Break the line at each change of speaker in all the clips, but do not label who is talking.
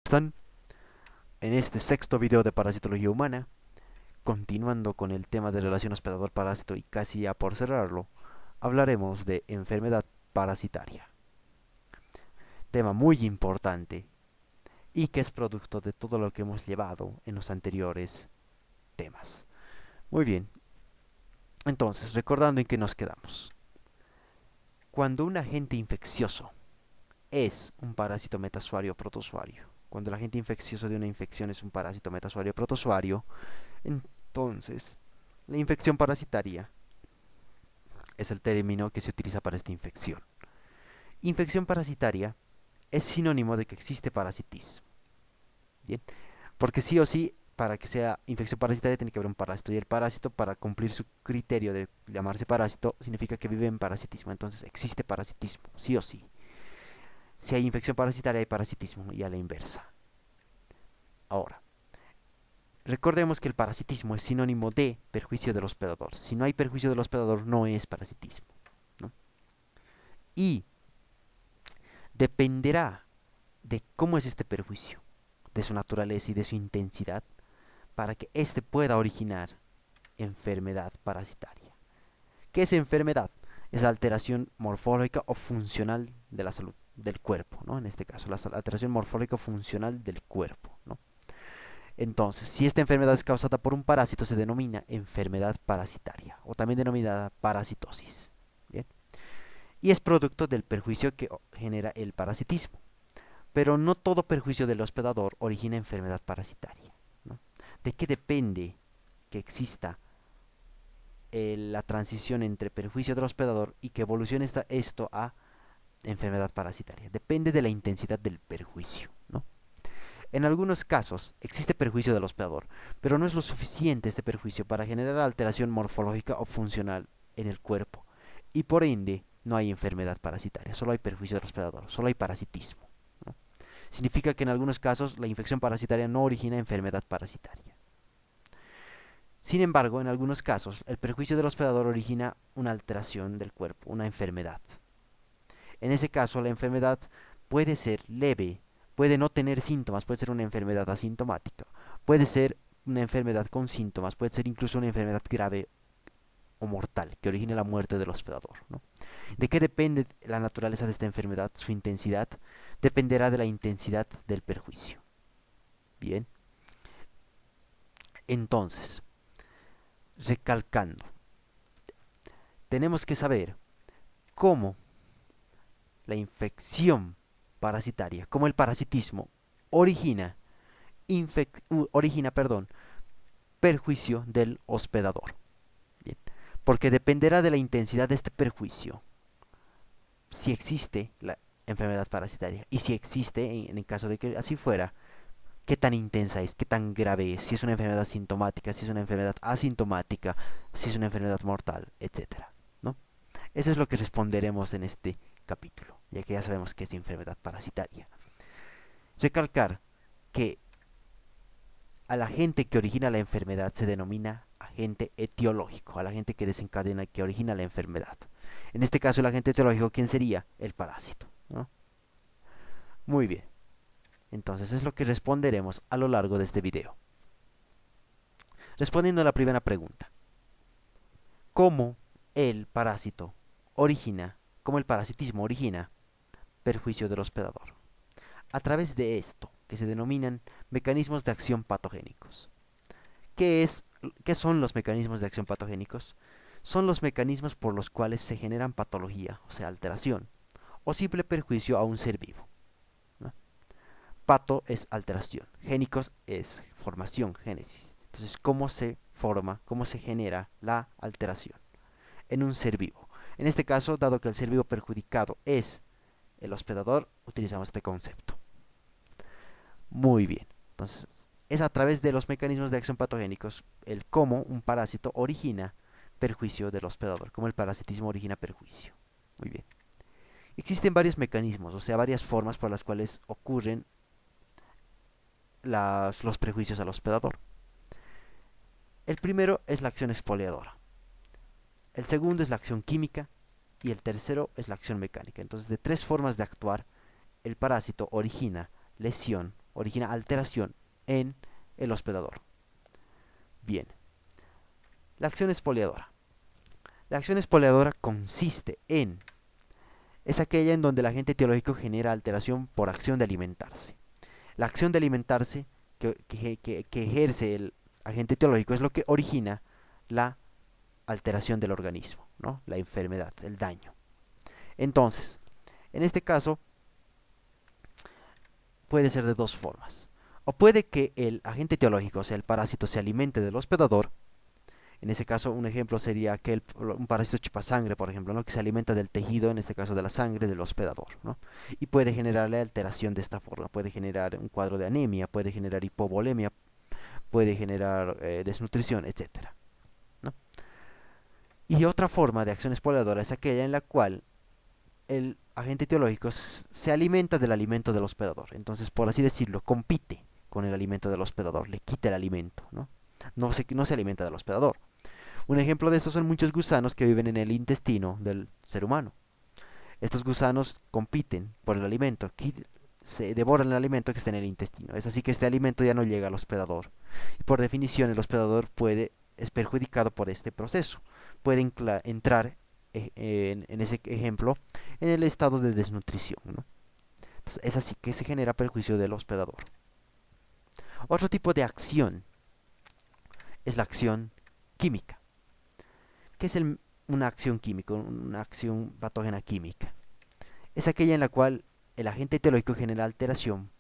Están en este sexto video de parasitología humana, continuando con el tema de relación hospedador-parásito y casi ya por cerrarlo, hablaremos de enfermedad parasitaria. Tema muy importante y que es producto de todo lo que hemos llevado en los anteriores temas. Muy bien, entonces, recordando en qué nos quedamos. Cuando un agente infeccioso es un parásito metasuario o protozoario, cuando el agente infeccioso de una infección es un parásito metasuario o protozoario, entonces la infección parasitaria es el término que se utiliza para esta infección. Infección parasitaria es sinónimo de que existe parasitismo. Bien, porque sí o sí, para que sea infección parasitaria tiene que haber un parásito. Y el parásito, para cumplir su criterio de llamarse parásito, significa que vive en parasitismo. Entonces existe parasitismo, sí o sí. Si hay infección parasitaria hay parasitismo y a la inversa. Ahora, recordemos que el parasitismo es sinónimo de perjuicio del hospedador. Si no hay perjuicio del hospedador, no es parasitismo, ¿no? Y dependerá de cómo es este perjuicio, de su naturaleza y de su intensidad, para que éste pueda originar enfermedad parasitaria. ¿Qué es enfermedad? Es alteración morfológica o funcional de la salud del cuerpo, ¿no? En este caso, la alteración morfológica o funcional del cuerpo, ¿no? Entonces, si esta enfermedad es causada por un parásito, se denomina enfermedad parasitaria, o también denominada parasitosis. ¿Bien? Y es producto del perjuicio que genera el parasitismo. Pero no todo perjuicio del hospedador origina enfermedad parasitaria, ¿no? ¿De qué depende que exista la transición entre perjuicio del hospedador y que evolucione esto a enfermedad parasitaria? Depende de la intensidad del perjuicio, ¿no? En algunos casos existe perjuicio del hospedador, pero no es lo suficiente este perjuicio para generar alteración morfológica o funcional en el cuerpo, y por ende no hay enfermedad parasitaria, solo hay perjuicio del hospedador, solo hay parasitismo, ¿no? Significa que en algunos casos la infección parasitaria no origina enfermedad parasitaria. Sin embargo, en algunos casos, el perjuicio del hospedador origina una alteración del cuerpo, una enfermedad. En ese caso, la enfermedad puede ser leve, puede no tener síntomas, puede ser una enfermedad asintomática, puede ser una enfermedad con síntomas, puede ser incluso una enfermedad grave o mortal que origine la muerte del hospedador, ¿no? ¿De qué depende la naturaleza de esta enfermedad? Su intensidad dependerá de la intensidad del perjuicio. Bien, entonces, recalcando, tenemos que saber cómo la infección parasitaria, cómo el parasitismo origina, origina perjuicio del hospedador. Bien, porque dependerá de la intensidad de este perjuicio si existe la enfermedad parasitaria y si existe, en el caso de que así fuera, qué tan intensa es, qué tan grave es, si es una enfermedad sintomática, si es una enfermedad asintomática, si es una enfermedad mortal, etcétera, ¿no? Eso es lo que responderemos en este capítulo, ya que ya sabemos que es enfermedad parasitaria. Recalcar que al agente que origina la enfermedad se denomina agente etiológico, al agente que desencadena, que origina la enfermedad. En este caso, el agente etiológico, ¿quién sería? El parásito, ¿no? Muy bien. Entonces es lo que responderemos a lo largo de este video. Respondiendo a la primera pregunta. ¿Cómo el parásito origina, cómo el parasitismo origina perjuicio del hospedador? A través de esto, que se denominan mecanismos de acción patogénicos. ¿Qué es, ¿Qué son los mecanismos de acción patogénicos? Son los mecanismos por los cuales se generan patología, o sea, alteración, o simple perjuicio a un ser vivo, ¿no? Pato es alteración, génicos es formación, génesis. Entonces, ¿cómo se forma, cómo se genera la alteración en un ser vivo? En este caso, dado que el ser vivo perjudicado es el hospedador, utilizamos este concepto. Muy bien. Entonces, es a través de los mecanismos de acción patogénicos el cómo un parásito origina perjuicio del hospedador, cómo el parasitismo origina perjuicio. Muy bien. Existen varios mecanismos, o sea, varias formas por las cuales ocurren los prejuicios al hospedador. El primero es la acción exfoliadora. El segundo es la acción química y el tercero es la acción mecánica. Entonces, de tres formas de actuar, el parásito origina lesión origina alteración en el hospedador. Bien, la acción exfoliadora. La acción exfoliadora consiste en, es aquella en donde el agente etiológico genera alteración por acción de alimentarse. La acción de alimentarse que ejerce el agente etiológico es lo que origina la alteración del organismo, ¿no? La enfermedad, el daño. Entonces, en este caso, puede ser de dos formas. O puede que el agente etiológico, o sea, el parásito, se alimente del hospedador. En ese caso, un ejemplo sería que un parásito chupasangre, por ejemplo, ¿no? Que se alimenta del tejido, en este caso de la sangre, del hospedador, ¿no? Y puede generarle alteración de esta forma. Puede generar un cuadro de anemia, puede generar hipovolemia, puede generar desnutrición, etcétera, ¿no? Y otra forma de acción exfoliadora es aquella en la cual el agente etiológico se alimenta del alimento del hospedador. Entonces, por así decirlo, compite con el alimento del hospedador, le quita el alimento, ¿no? No se alimenta del hospedador. Un ejemplo de esto son muchos gusanos que viven en el intestino del ser humano. Estos gusanos compiten por el alimento, se devoran el alimento que está en el intestino. Es así que este alimento ya no llega al hospedador. Y por definición, el hospedador es perjudicado por este proceso. Puede entrar en ese ejemplo en el estado de desnutrición, ¿no? Entonces, es así que se genera perjuicio del hospedador. Otro tipo de acción es la acción química. ¿Qué es una acción química, una acción patógena química? Es aquella en la cual el agente etiológico genera alteración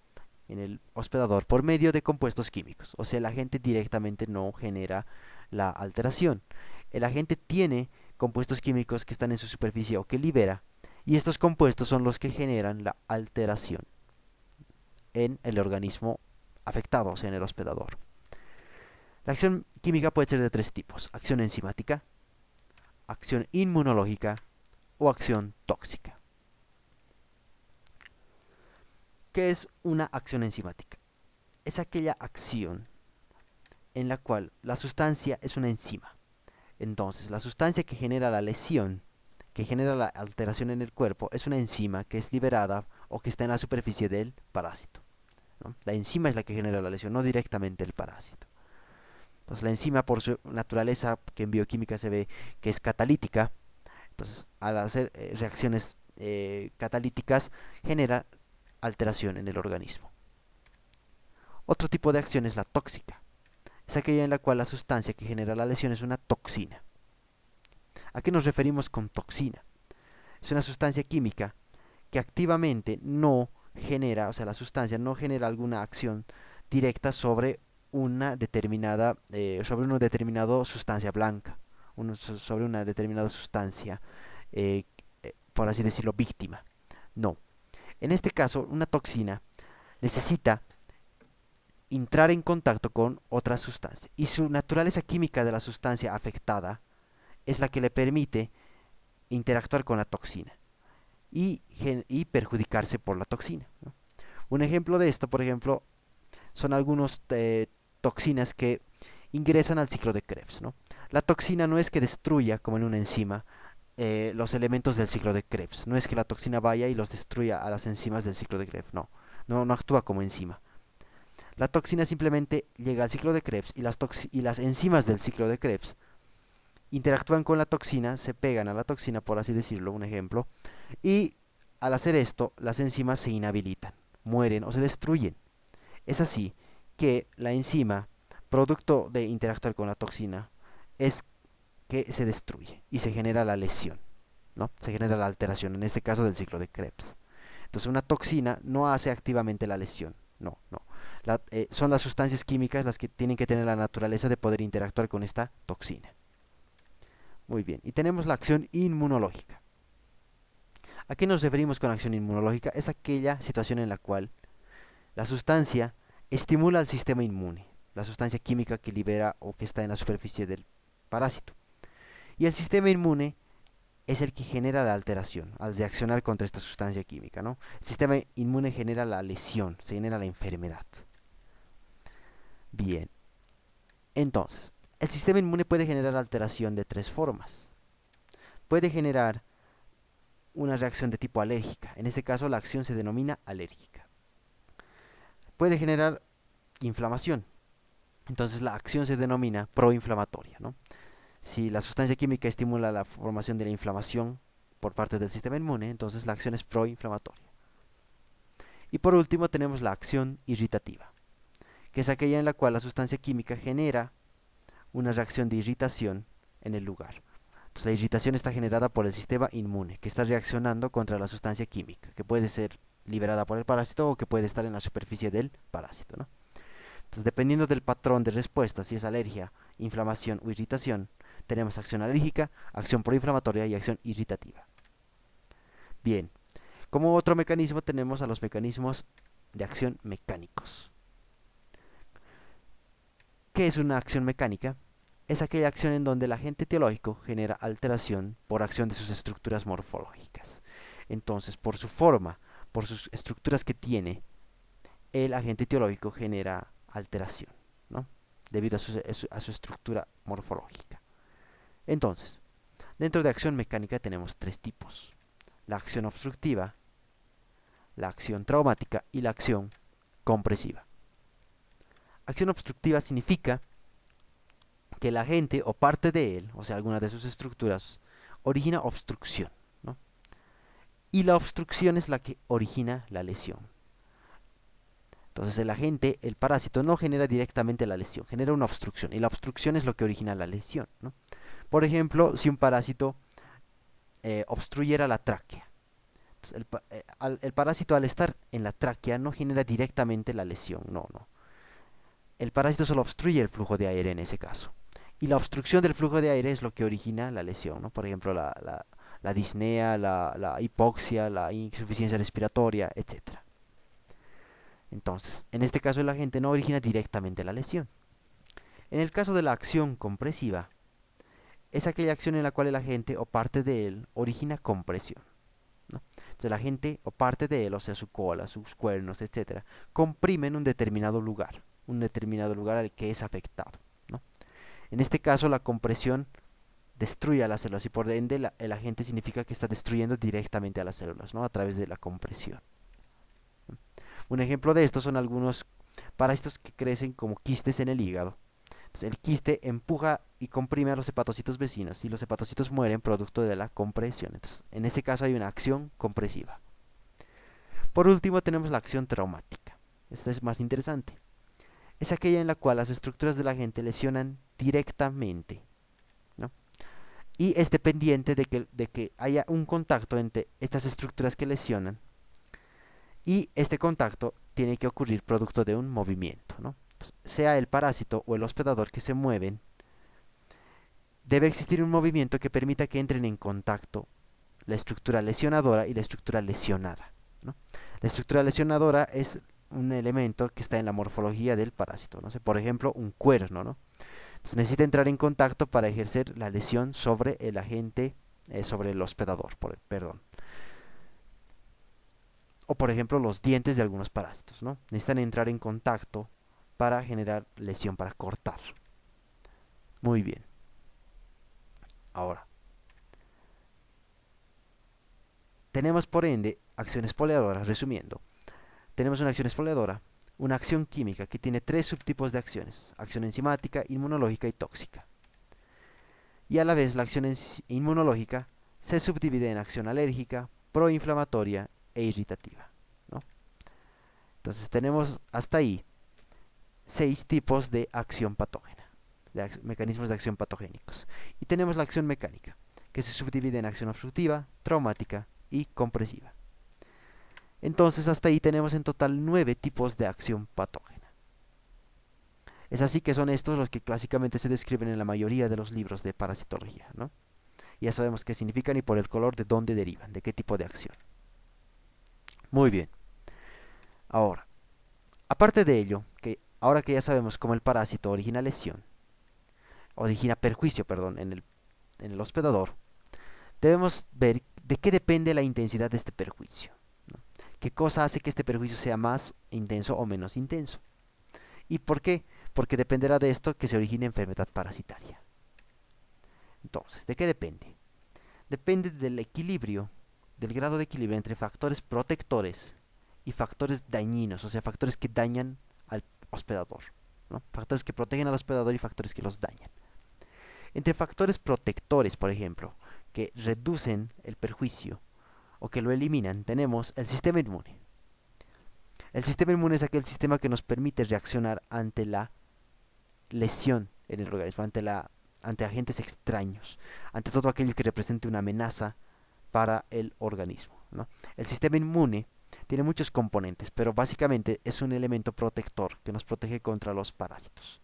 en el hospedador por medio de compuestos químicos. O sea, el agente directamente no genera la alteración. El agente tiene compuestos químicos que están en su superficie o que libera, y estos compuestos son los que generan la alteración en el organismo afectado, o sea, en el hospedador. La acción química puede ser de tres tipos: acción enzimática, acción inmunológica o acción tóxica. ¿Qué es una acción enzimática? Es aquella acción en la cual la sustancia es una enzima. Entonces, la sustancia que genera la lesión, que genera la alteración en el cuerpo, es una enzima que es liberada o que está en la superficie del parásito, ¿no? La enzima es la que genera la lesión, no directamente el parásito. Entonces, la enzima, por su naturaleza, que en bioquímica se ve que es catalítica, entonces al hacer reacciones catalíticas genera alteración en el organismo. Otro tipo de acción es la tóxica. Es aquella en la cual la sustancia que genera la lesión es una toxina. ¿A qué nos referimos con toxina? Es una sustancia química que activamente no genera, o sea, la sustancia no genera alguna acción directa sobre una determinada, sobre una determinada sustancia blanca, sobre una determinada sustancia, eh, por así decirlo, víctima. No. En este caso, una toxina necesita entrar en contacto con otra sustancia, y su naturaleza química de la sustancia afectada es la que le permite interactuar con la toxina y perjudicarse por la toxina, ¿no? Un ejemplo de esto, por ejemplo, son algunas toxinas que ingresan al ciclo de Krebs, ¿no? La toxina no es que destruya, como en una enzima, los elementos del ciclo de Krebs. No es que la toxina vaya y los destruya a las enzimas del ciclo de Krebs. No actúa como enzima. La toxina simplemente llega al ciclo de Krebs y las enzimas del ciclo de Krebs interactúan con la toxina, se pegan a la toxina, por así decirlo, un ejemplo, y al hacer esto, las enzimas se inhabilitan, mueren o se destruyen. Es así que la enzima, producto de interactuar con la toxina, es que se destruye y se genera la lesión, ¿no? Se genera la alteración, en este caso del ciclo de Krebs. Entonces una toxina no hace activamente la lesión, no. Son las sustancias químicas las que tienen que tener la naturaleza de poder interactuar con esta toxina. Muy bien, y tenemos la acción inmunológica. ¿A qué nos referimos con acción inmunológica? Es aquella situación en la cual la sustancia estimula al sistema inmune, la sustancia química que libera o que está en la superficie del parásito. Y el sistema inmune es el que genera la alteración al reaccionar contra esta sustancia química, ¿no? El sistema inmune genera la lesión, se genera la enfermedad. Bien, entonces, el sistema inmune puede generar alteración de tres formas. Puede generar una reacción de tipo alérgica. En este caso, la acción se denomina alérgica. puede generar inflamación. Entonces la acción se denomina proinflamatoria, ¿no? Si la sustancia química estimula la formación de la inflamación por parte del sistema inmune, entonces la acción es proinflamatoria. Y por último tenemos la acción irritativa, que es aquella en la cual la sustancia química genera una reacción de irritación en el lugar. Entonces la irritación está generada por el sistema inmune, que está reaccionando contra la sustancia química, que puede ser liberada por el parásito o que puede estar en la superficie del parásito, ¿no? Entonces, dependiendo del patrón de respuesta, si es alergia, inflamación o irritación, tenemos acción alérgica, acción proinflamatoria y acción irritativa. Bien, como otro mecanismo tenemos a los mecanismos de acción mecánicos. ¿Qué es una acción mecánica? Es aquella acción en donde el agente etiológico genera alteración por acción de sus estructuras morfológicas. Entonces, por su forma, por sus estructuras que tiene, el agente etiológico genera alteración, ¿no? Debido a su estructura morfológica. Entonces, dentro de acción mecánica tenemos tres tipos: la acción obstructiva, la acción traumática y la acción compresiva. Acción obstructiva significa que el agente o parte de él, o sea, alguna de sus estructuras, origina obstrucción, ¿no? Y la obstrucción es la que origina la lesión. Entonces el agente, el parásito, no genera directamente la lesión, genera una obstrucción, y la obstrucción es lo que origina la lesión, ¿no? Por ejemplo, si un parásito obstruyera la tráquea, entonces el parásito al estar en la tráquea no genera directamente la lesión, no, no. El parásito solo obstruye el flujo de aire en ese caso. Y la obstrucción del flujo de aire es lo que origina la lesión, ¿no? Por ejemplo, la disnea, la hipoxia, la insuficiencia respiratoria, etc. Entonces, en este caso el agente no origina directamente la lesión. En el caso de la acción compresiva, es aquella acción en la cual el agente o parte de él origina compresión, ¿no? Entonces el agente o parte de él, o sea, su cola, sus cuernos, etc., comprimen un determinado lugar al que es afectado, ¿no? En este caso la compresión destruye a las células y por ende el agente significa que está destruyendo directamente a las células, ¿no? A través de la compresión. Un ejemplo de esto son algunos parásitos que crecen como quistes en el hígado. Entonces, el quiste empuja y comprime a los hepatocitos vecinos y los hepatocitos mueren producto de la compresión. Entonces, en ese caso hay una acción compresiva. Por último tenemos la acción traumática. Esta es más interesante. Es aquella en la cual las estructuras del agente lesionan directamente, ¿no? Y es dependiente de que haya un contacto entre estas estructuras que lesionan, y este contacto tiene que ocurrir producto de un movimiento, ¿no? Entonces, sea el parásito o el hospedador que se mueven, debe existir un movimiento que permita que entren en contacto la estructura lesionadora y la estructura lesionada, ¿no? La estructura lesionadora es un elemento que está en la morfología del parásito, no sé, por ejemplo, un cuerno, ¿no? Entonces necesita entrar en contacto para ejercer la lesión sobre el agente, sobre el hospedador, perdón. O por ejemplo los dientes de algunos parásitos, ¿no? Necesitan entrar en contacto para generar lesión, para cortar. Muy bien. Ahora, tenemos por ende acciones espoleadoras. Resumiendo, tenemos una acción espoleadora, una acción química que tiene tres subtipos de acciones: acción enzimática, inmunológica y tóxica. Y a la vez la acción inmunológica se subdivide en acción alérgica, proinflamatoria e irritativa, ¿no? Entonces tenemos hasta ahí 6 tipos de acción patógena, de mecanismos de acción patogénicos. Y tenemos la acción mecánica, que se subdivide en acción obstructiva, traumática y compresiva. Entonces hasta ahí tenemos en total 9 tipos de acción patógena. Es así que son estos los que clásicamente se describen en la mayoría de los libros de parasitología, ¿no? Ya sabemos qué significan y por el color de dónde derivan, de qué tipo de acción. Muy bien. Ahora, aparte de ello, ahora que ya sabemos cómo el parásito origina perjuicio, perdón, en el hospedador, debemos ver de qué depende la intensidad de este perjuicio, ¿no? ¿Qué cosa hace que este perjuicio sea más intenso o menos intenso? ¿Y por qué? Porque dependerá de esto que se origine enfermedad parasitaria. Entonces, ¿de qué depende? Depende del equilibrio, del grado de equilibrio entre factores protectores y factores dañinos, o sea, factores que dañan al hospedador, ¿no? Factores que protegen al hospedador y factores que los dañan. Entre factores protectores, por ejemplo, que reducen el perjuicio o que lo eliminan, tenemos el sistema inmune. El sistema inmune es aquel sistema que nos permite reaccionar ante la lesión en el organismo, ante agentes extraños, ante todo aquello que represente una amenaza para el organismo, ¿no? El sistema inmune tiene muchos componentes, pero básicamente es un elemento protector que nos protege contra los parásitos.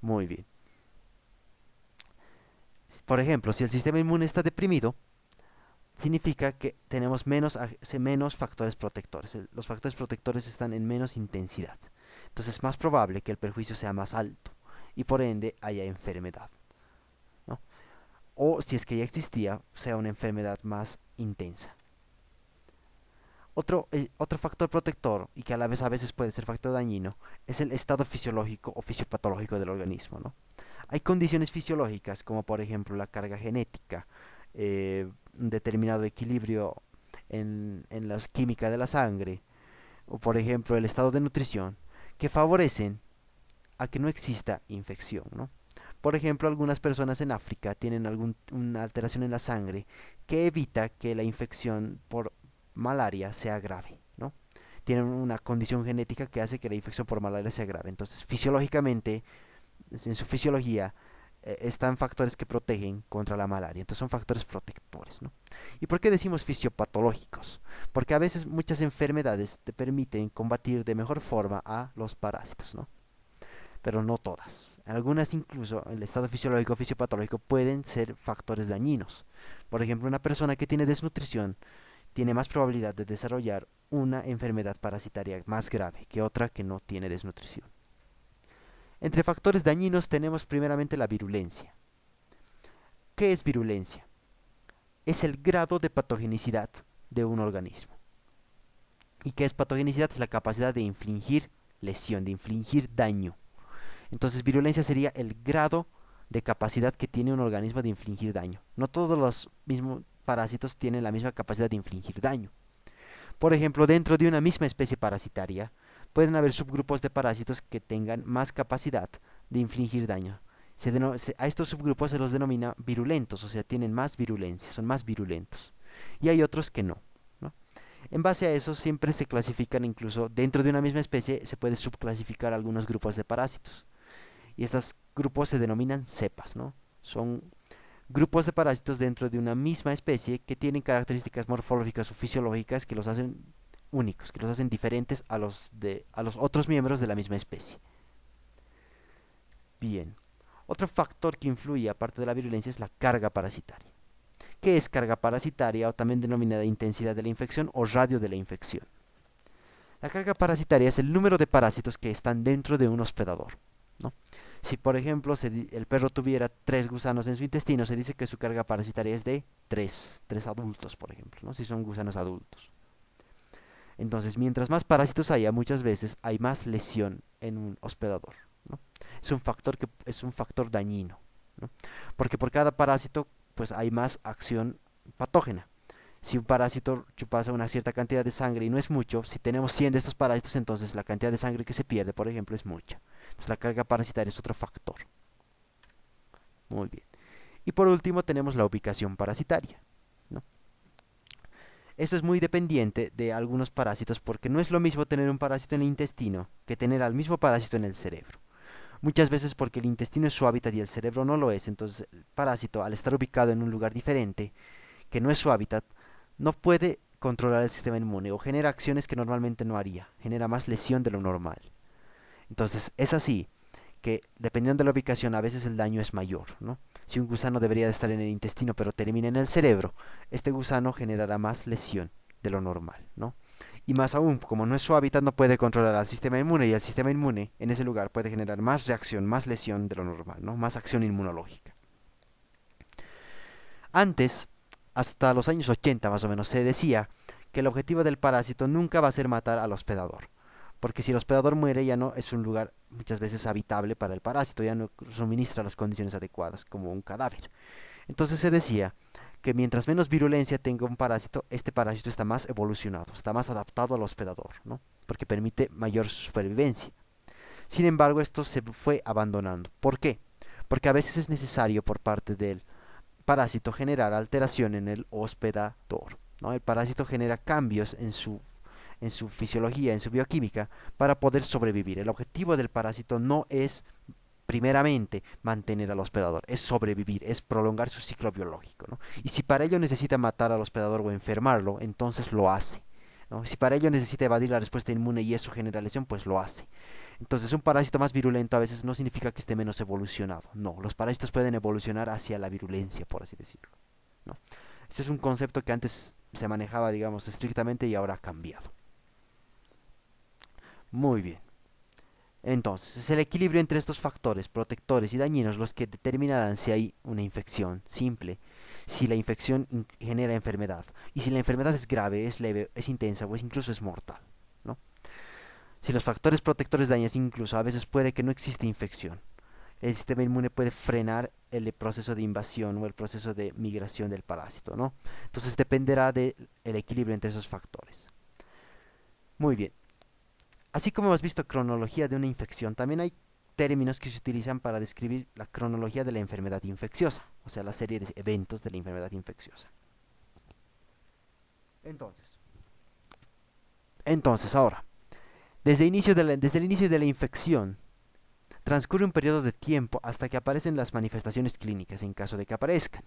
Muy bien. Por ejemplo, si el sistema inmune está deprimido, significa que tenemos menos factores protectores. Los factores protectores están en menos intensidad. Entonces es más probable que el perjuicio sea más alto y por ende haya enfermedad, ¿no? O si es que ya existía, sea una enfermedad más intensa. Otro factor protector, y que a veces puede ser factor dañino, es el estado fisiológico o fisiopatológico del organismo, ¿no? Hay condiciones fisiológicas, como por ejemplo la carga genética, un determinado equilibrio en la química de la sangre, o por ejemplo el estado de nutrición, que favorecen a que no exista infección, ¿no? Por ejemplo, algunas personas en África tienen una alteración en la sangre que evita que la infección por malaria sea grave, ¿no? Tienen una condición genética que hace que la infección por malaria sea grave. Entonces, fisiológicamente, en su fisiología, están factores que protegen contra la malaria. Entonces son factores protectores, ¿no? ¿Y por qué decimos fisiopatológicos? Porque a veces muchas enfermedades te permiten combatir de mejor forma a los parásitos, ¿no? Pero no todas. Algunas incluso el estado fisiológico o fisiopatológico pueden ser factores dañinos. Por ejemplo, una persona que tiene desnutrición tiene más probabilidad de desarrollar una enfermedad parasitaria más grave que otra que no tiene desnutrición. Entre factores dañinos tenemos primeramente la virulencia. ¿Qué es virulencia? Es el grado de patogenicidad de un organismo. ¿Y qué es patogenicidad? Es la capacidad de infligir lesión, de infligir daño. Entonces, virulencia sería el grado de capacidad que tiene un organismo de infligir daño. No todos los mismos parásitos tienen la misma capacidad de infligir daño. Por ejemplo, dentro de una misma especie parasitaria, pueden haber subgrupos de parásitos que tengan más capacidad de infligir daño. A estos subgrupos se los denomina virulentos, o sea, tienen más virulencia, son más virulentos. Y hay otros que no, ¿no? En base a eso siempre se clasifican, incluso dentro de una misma especie se puede subclasificar algunos grupos de parásitos. Y estos grupos se denominan cepas, ¿no? Son grupos de parásitos dentro de una misma especie que tienen características morfológicas o fisiológicas que los hacen únicos, que los hacen diferentes a los otros miembros de la misma especie. Bien, otro factor que influye aparte de la virulencia es la carga parasitaria. ¿Qué es carga parasitaria o también denominada intensidad de la infección o radio de la infección? La carga parasitaria es el número de parásitos que están dentro de un hospedador, ¿no? Si por ejemplo el perro tuviera 3 gusanos en su intestino, se dice que su carga parasitaria es de 3 adultos, por ejemplo, ¿no? Si son gusanos adultos. Entonces, mientras más parásitos haya, muchas veces hay más lesión en un hospedador, ¿no? Es un factor dañino, ¿no? Porque por cada parásito, pues hay más acción patógena. Si un parásito chupasa una cierta cantidad de sangre y no es mucho, si tenemos 100 de estos parásitos, entonces la cantidad de sangre que se pierde, por ejemplo, es mucha. Entonces la carga parasitaria es otro factor. Muy bien. Y por último tenemos la ubicación parasitaria, ¿no? Esto es muy dependiente de algunos parásitos porque no es lo mismo tener un parásito en el intestino que tener al mismo parásito en el cerebro. Muchas veces porque el intestino es su hábitat y el cerebro no lo es, entonces el parásito al estar ubicado en un lugar diferente, que no es su hábitat, no puede controlar el sistema inmune o genera acciones que normalmente no haría, genera más lesión de lo normal. Entonces es así que dependiendo de la ubicación a veces el daño es mayor, ¿no? Si un gusano debería de estar en el intestino pero termina en el cerebro, este gusano generará más lesión de lo normal, ¿no? Y más aún, como no es su hábitat, no puede controlar al sistema inmune y el sistema inmune en ese lugar puede generar más reacción, más lesión de lo normal, ¿no? Más acción inmunológica. Antes, hasta los años 80 más o menos, se decía que el objetivo del parásito nunca va a ser matar al hospedador, porque si el hospedador muere ya no es un lugar muchas veces habitable para el parásito, ya no suministra las condiciones adecuadas como un cadáver. Entonces se decía que mientras menos virulencia tenga un parásito, este parásito está más evolucionado, está más adaptado al hospedador, ¿no? Porque permite mayor supervivencia. Sin embargo, esto se fue abandonando. ¿Por qué? Porque a veces es necesario por parte del parásito generar alteración en el hospedador, ¿no? El parásito genera cambios en su fisiología, en su bioquímica, para poder sobrevivir. El objetivo del parásito no es primeramente mantener al hospedador, es sobrevivir, es prolongar su ciclo biológico, ¿no? Y si para ello necesita matar al hospedador o enfermarlo, entonces lo hace, ¿no? Si para ello necesita evadir la respuesta inmune y eso genera lesión, pues lo hace. Entonces un parásito más virulento a veces no significa que esté menos evolucionado, no, los parásitos pueden evolucionar hacia la virulencia, por así decirlo, ¿no? Este es un concepto que antes se manejaba, digamos, estrictamente y ahora ha cambiado. Muy bien. Entonces, es el equilibrio entre estos factores protectores y dañinos los que determinarán si hay una infección simple, si la infección genera enfermedad, y si la enfermedad es grave, es leve, es intensa o incluso es mortal, ¿no? Si los factores protectores dañan, incluso a veces puede que no exista infección. El sistema inmune puede frenar el proceso de invasión o el proceso de migración del parásito, ¿no? Entonces dependerá del equilibrio entre esos factores. Muy bien. Así como hemos visto cronología de una infección, también hay términos que se utilizan para describir la cronología de la enfermedad infecciosa, o sea, la serie de eventos de la enfermedad infecciosa. Entonces, ahora, desde el inicio de la infección, transcurre un periodo de tiempo hasta que aparecen las manifestaciones clínicas, en caso de que aparezcan.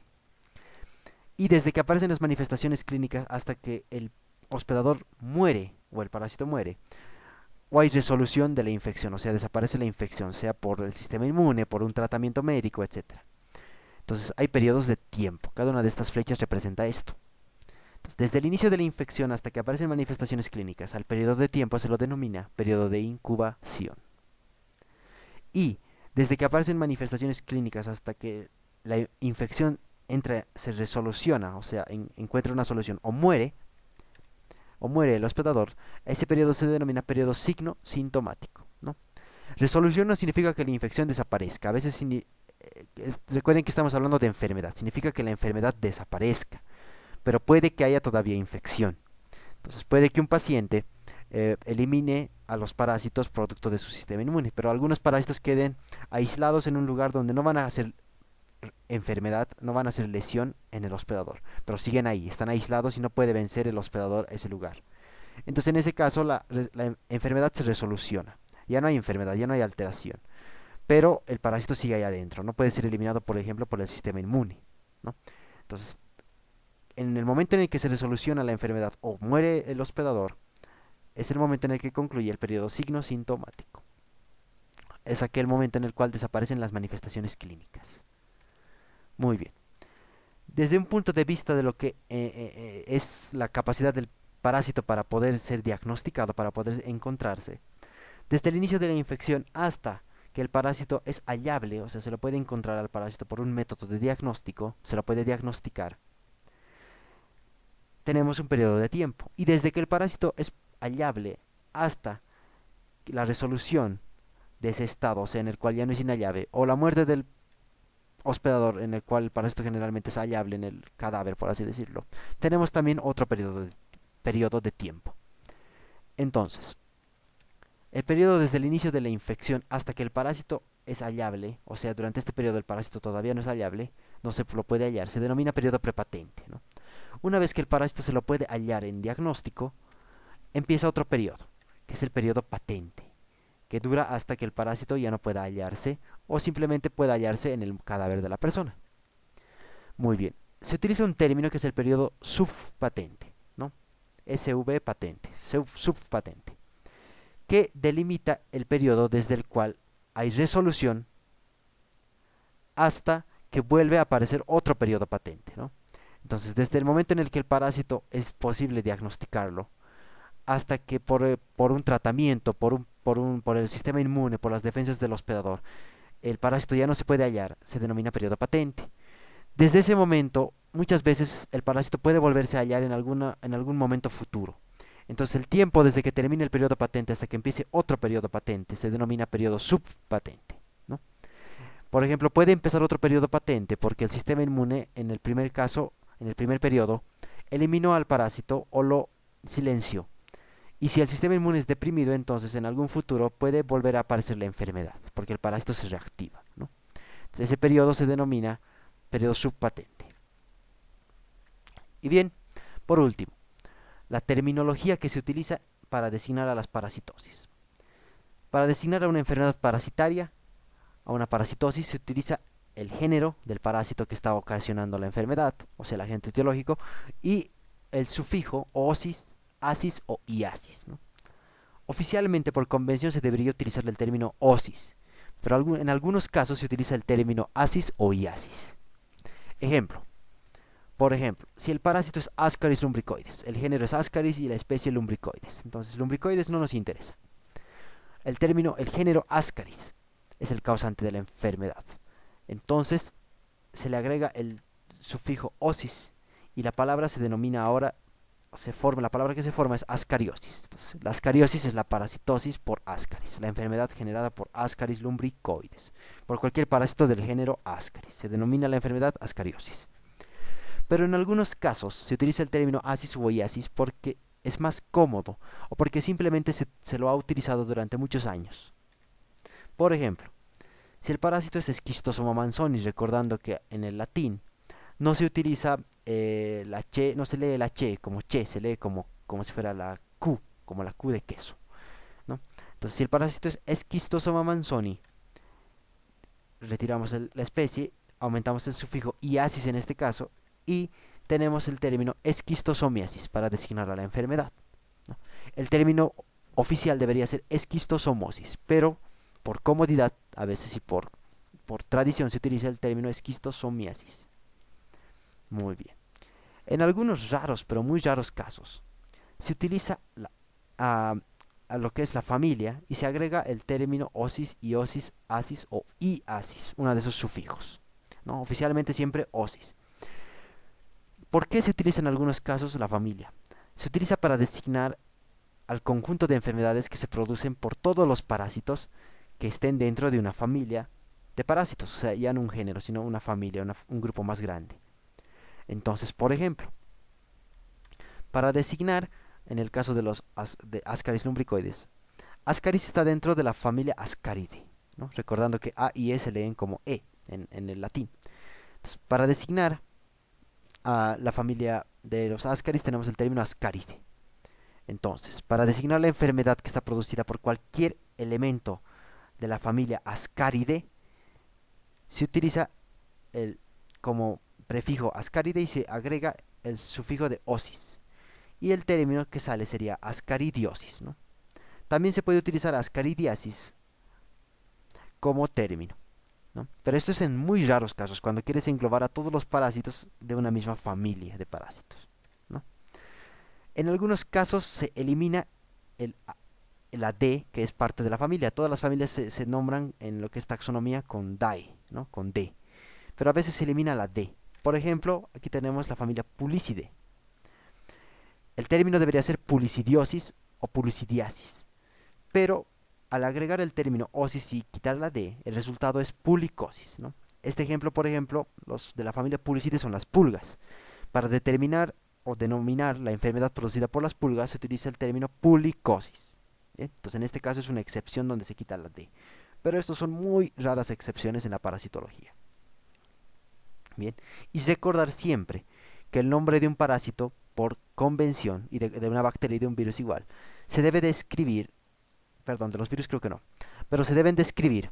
Y desde que aparecen las manifestaciones clínicas hasta que el hospedador muere o el parásito muere, o hay resolución de la infección, o sea, desaparece la infección, sea por el sistema inmune, por un tratamiento médico, etc. Entonces hay periodos de tiempo, cada una de estas flechas representa esto. Entonces, desde el inicio de la infección hasta que aparecen manifestaciones clínicas, al periodo de tiempo se lo denomina periodo de incubación. Y desde que aparecen manifestaciones clínicas hasta que la infección se resoluciona, o sea, encuentra una solución o muere el hospedador, ese periodo se denomina periodo signo sintomático, ¿no? Resolución no significa que la infección desaparezca. A veces recuerden que estamos hablando de enfermedad, significa que la enfermedad desaparezca, pero puede que haya todavía infección. Entonces puede que un paciente elimine a los parásitos producto de su sistema inmune, pero algunos parásitos queden aislados en un lugar donde no van a hacer enfermedad, no van a hacer lesión en el hospedador, pero siguen ahí, están aislados y no puede vencer el hospedador ese lugar. Entonces en ese caso la enfermedad se resoluciona, ya no hay enfermedad, ya no hay alteración, pero el parásito sigue ahí adentro, no puede ser eliminado por ejemplo por el sistema inmune, ¿no? Entonces en el momento en el que se resoluciona la enfermedad o muere el hospedador, es el momento en el que concluye el periodo signo sintomático. Es aquel momento en el cual desaparecen las manifestaciones clínicas. Muy bien. Desde un punto de vista de lo que es la capacidad del parásito para poder ser diagnosticado, para poder encontrarse, desde el inicio de la infección hasta que el parásito es hallable, o sea, se lo puede encontrar al parásito por un método de diagnóstico, se lo puede diagnosticar, tenemos un periodo de tiempo. Y desde que el parásito es hallable hasta la resolución de ese estado, o sea, en el cual ya no es inhallable, o la muerte del hospedador, en el cual el parásito generalmente es hallable en el cadáver, por así decirlo, tenemos también otro periodo de tiempo. Entonces, el periodo desde el inicio de la infección hasta que el parásito es hallable, o sea, durante este periodo el parásito todavía no es hallable, no se lo puede hallar, se denomina periodo prepatente, ¿no? Una vez que el parásito se lo puede hallar en diagnóstico, empieza otro periodo, que es el periodo patente, que dura hasta que el parásito ya no pueda hallarse o simplemente pueda hallarse en el cadáver de la persona. Muy bien, se utiliza un término que es el periodo subpatente, ¿no? SV patente, subpatente, que delimita el periodo desde el cual hay resolución hasta que vuelve a aparecer otro periodo patente, ¿no? Entonces, desde el momento en el que el parásito es posible diagnosticarlo, hasta que por un tratamiento, por el sistema inmune, por las defensas del hospedador, el parásito ya no se puede hallar, se denomina periodo patente. Desde ese momento, muchas veces el parásito puede volverse a hallar en algún momento futuro. Entonces el tiempo desde que termine el periodo patente hasta que empiece otro periodo patente se denomina periodo subpatente, ¿no? Por ejemplo, puede empezar otro periodo patente porque el sistema inmune en el primer caso en el primer periodo, eliminó al parásito o lo silenció. Y si el sistema inmune es deprimido, entonces en algún futuro puede volver a aparecer la enfermedad, porque el parásito se reactiva, ¿no? Entonces, ese periodo se denomina periodo subpatente. Y bien, por último, la terminología que se utiliza para designar a las parasitosis. Para designar a una enfermedad parasitaria, a una parasitosis, se utiliza el género del parásito que está ocasionando la enfermedad, o sea, el agente etiológico, y el sufijo osis, asis o iasis, ¿no? Oficialmente, por convención, se debería utilizar el término osis, pero en algunos casos se utiliza el término asis o iasis. Ejemplo. Por ejemplo, si el parásito es Ascaris lumbricoides, el género es Ascaris y la especie lumbricoides. Entonces, lumbricoides no nos interesa. El género Ascaris es el causante de la enfermedad. Entonces, se le agrega el sufijo osis y la palabra se denomina ahora, la palabra que se forma es ascariosis. Entonces, la ascariosis es la parasitosis por Ascaris, la enfermedad generada por Ascaris lumbricoides, por cualquier parásito del género Ascaris. Se denomina la enfermedad ascariosis. Pero en algunos casos se utiliza el término asis o iasis porque es más cómodo o porque simplemente se lo ha utilizado durante muchos años. Por ejemplo, si el parásito es Schistosoma mansonis, recordando que en el latín no se utiliza la che, no se lee la che como che, se lee como si fuera la Q, como la Q de queso, ¿no? Entonces, si el parásito es Schistosoma manzoni, retiramos la especie, aumentamos el sufijo iasis en este caso, y tenemos el término esquistosomiasis para designar a la enfermedad, ¿no? El término oficial debería ser esquistosomosis, pero por comodidad, a veces y por tradición, se utiliza el término esquistosomiasis. Muy bien. En algunos raros, pero muy raros casos, se utiliza a lo que es la familia y se agrega el término osis, iosis, asis o iasis, uno de esos sufijos, ¿no? Oficialmente siempre osis. ¿Por qué se utiliza en algunos casos la familia? Se utiliza para designar al conjunto de enfermedades que se producen por todos los parásitos que estén dentro de una familia de parásitos, o sea, ya no un género, sino una familia, un grupo más grande. Entonces, por ejemplo, para designar, en el caso de los de Ascaris lumbricoides, Ascaris está dentro de la familia Ascaridae, ¿no? Recordando que A y E se leen como E en el latín. Entonces, para designar a la familia de los Ascaris tenemos el término Ascaride. Entonces, para designar la enfermedad que está producida por cualquier elemento de la familia Ascaridae, se utiliza como prefijo Ascaride y se agrega el sufijo de osis. Y el término que sale sería ascaridiosis, ¿no? También se puede utilizar ascaridiasis como término, ¿no? Pero esto es en muy raros casos, cuando quieres englobar a todos los parásitos de una misma familia de parásitos, ¿no? En algunos casos se elimina la D, que es parte de la familia. Todas las familias se nombran en lo que es taxonomía con DAE, ¿no? Con D. Pero a veces se elimina la D. Por ejemplo, aquí tenemos la familia Pulicidae. El término debería ser pulicidiosis o pulicidiasis. Pero al agregar el término osis y quitar la D, el resultado es pulicosis, ¿no? Este ejemplo, por ejemplo, los de la familia Pulicidae son las pulgas. Para determinar o denominar la enfermedad producida por las pulgas se utiliza el término pulicosis. ¿Bien? Entonces en este caso es una excepción donde se quita la D. Pero estos son muy raras excepciones en la parasitología. Bien, y recordar siempre que el nombre de un parásito, por convención, y de una bacteria y de un virus igual, se debe describir, perdón, de los virus creo que no, pero se deben describir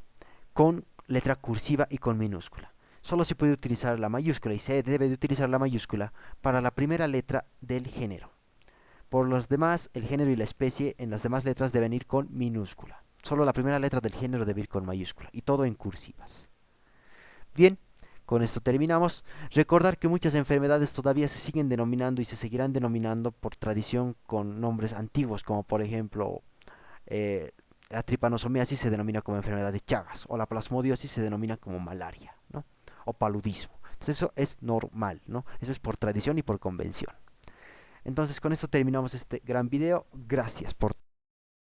con letra cursiva y con minúscula. Solo se puede utilizar la mayúscula y se debe de utilizar la mayúscula para la primera letra del género. Por los demás, el género y la especie en las demás letras deben ir con minúscula. Solo la primera letra del género debe ir con mayúscula y todo en cursivas. Bien, con esto terminamos. Recordar que muchas enfermedades todavía se siguen denominando y se seguirán denominando por tradición con nombres antiguos, como por ejemplo la tripanosomiasis se denomina como enfermedad de Chagas, o la plasmodiosis se denomina como malaria, ¿no? O paludismo. Entonces eso es normal, ¿no? Eso es por tradición y por convención. Entonces con esto terminamos este gran video. Gracias por